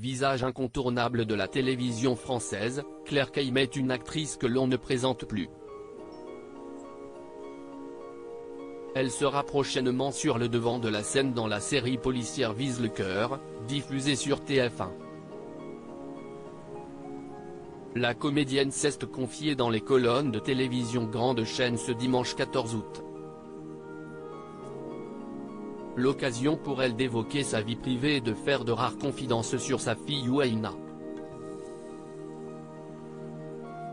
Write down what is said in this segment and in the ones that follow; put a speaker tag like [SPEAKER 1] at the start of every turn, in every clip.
[SPEAKER 1] visage incontournable de la télévision française, Claire Kaim est une actrice que l'on ne présente plus. Elle sera prochainement sur le devant de la scène dans la série policière Vise le cœur, diffusée sur TF1. La comédienne s'est confiée dans les colonnes de télévision grande chaîne ce dimanche 14 août. L'occasion pour elle d'évoquer sa vie privée et de faire de rares confidences sur sa fille Ouaina.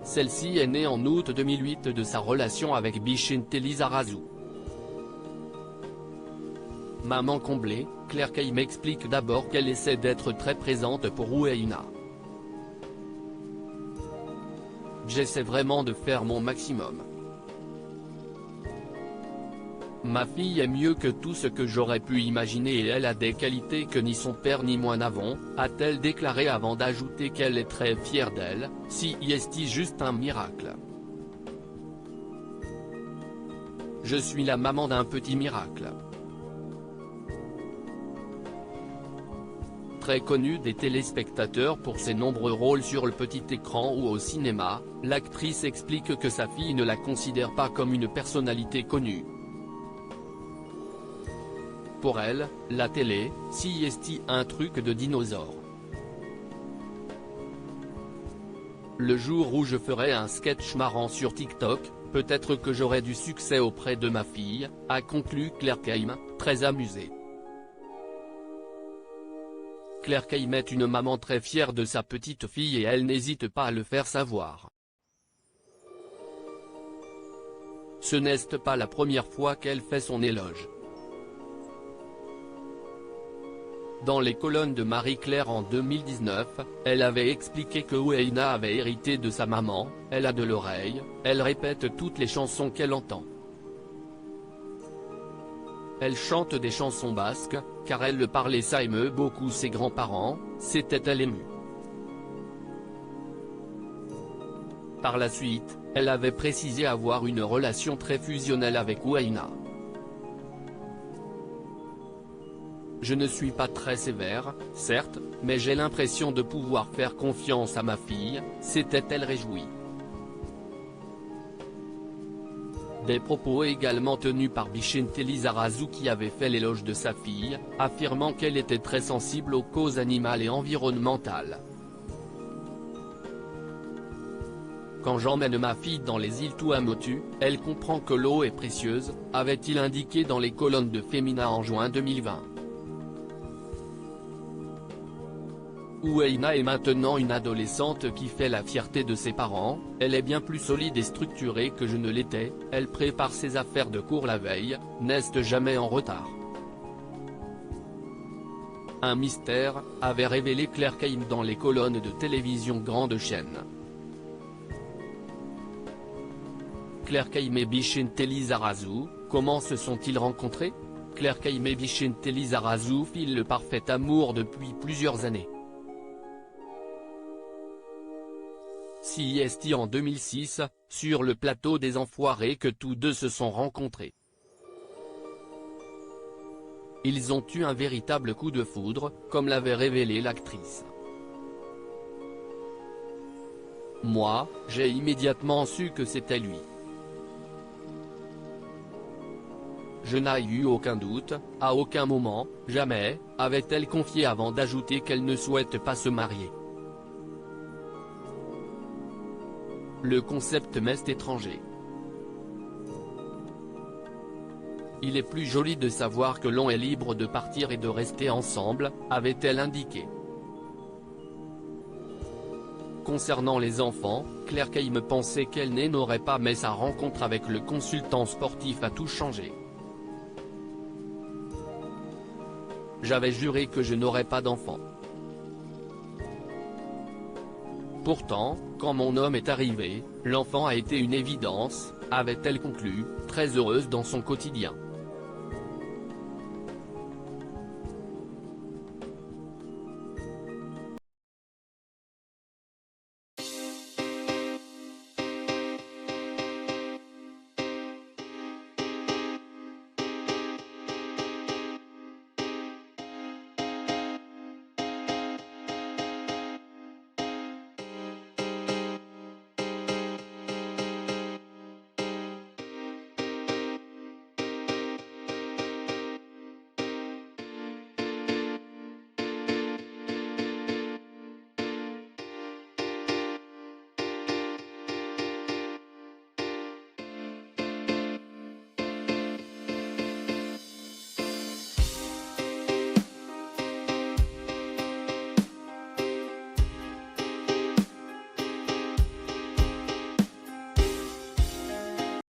[SPEAKER 1] Celle-ci est née en août 2008 de sa relation avec Bichente Lizarazu. Maman comblée, Claire Kaim explique d'abord qu'elle essaie d'être très présente pour Ouaina. J'essaie vraiment de faire mon maximum. Ma fille est mieux que tout ce que j'aurais pu imaginer et elle a des qualités que ni son père ni moi n'avons, a-t-elle déclaré avant d'ajouter qu'elle est très fière d'elle, si est juste un miracle. Je suis la maman d'un petit miracle. Très connue des téléspectateurs pour ses nombreux rôles sur le petit écran ou au cinéma, l'actrice explique que sa fille ne la considère pas comme une personnalité connue. Pour elle, la télé, si est un truc de dinosaure. Le jour où je ferai un sketch marrant sur TikTok, peut-être que j'aurai du succès auprès de ma fille, a conclu Claire Kaim, très amusée. Claire Kaim est une maman très fière de sa petite fille et elle n'hésite pas à le faire savoir. Ce n'est pas la première fois qu'elle fait son éloge. Dans les colonnes de Marie-Claire en 2019, elle avait expliqué que Ouaina avait hérité de sa maman, elle a de l'oreille, elle répète toutes les chansons qu'elle entend. Elle chante des chansons basques, car elle le parlait ça émeut beaucoup ses grands-parents, s'était-elle émue. Par la suite, elle avait précisé avoir une relation très fusionnelle avec Ouaina. Je ne suis pas très sévère, certes, mais j'ai l'impression de pouvoir faire confiance à ma fille, s'était-elle réjouie. Des propos également tenus par Bichente Lizarazu qui avait fait l'éloge de sa fille, affirmant qu'elle était très sensible aux causes animales et environnementales. Quand j'emmène ma fille dans les îles Tuamotu, elle comprend que l'eau est précieuse, avait-il indiqué dans les colonnes de Femina en juin 2020. Ouaina est maintenant une adolescente qui fait la fierté de ses parents, elle est bien plus solide et structurée que je ne l'étais, elle prépare ses affaires de cours la veille, n'est jamais en retard. Un mystère, avait révélé Claire Kaim dans les colonnes de télévision grande chaîne. Claire Kaim et Bichente Lizarazu, comment se sont-ils rencontrés? Claire Kaim et Bichente Lizarazu filent le parfait amour depuis plusieurs années. Si est en 2006, sur le plateau des Enfoirés que tous deux se sont rencontrés. Ils ont eu un véritable coup de foudre, comme l'avait révélé l'actrice. Moi, j'ai immédiatement su que c'était lui. Je n'ai eu aucun doute, à aucun moment, jamais, avait-elle confié avant d'ajouter qu'elle ne souhaite pas se marier. Le concept m'est étranger. Il est plus joli de savoir que l'on est libre de partir et de rester ensemble, avait-elle indiqué. Concernant les enfants, Claire Kaim pensait qu'elle n'aurait pas mais sa rencontre avec le consultant sportif a tout changé. J'avais juré que je n'aurais pas d'enfant. Pourtant, quand mon homme est arrivé, l'enfant a été une évidence, avait-elle conclu, très heureuse dans son quotidien.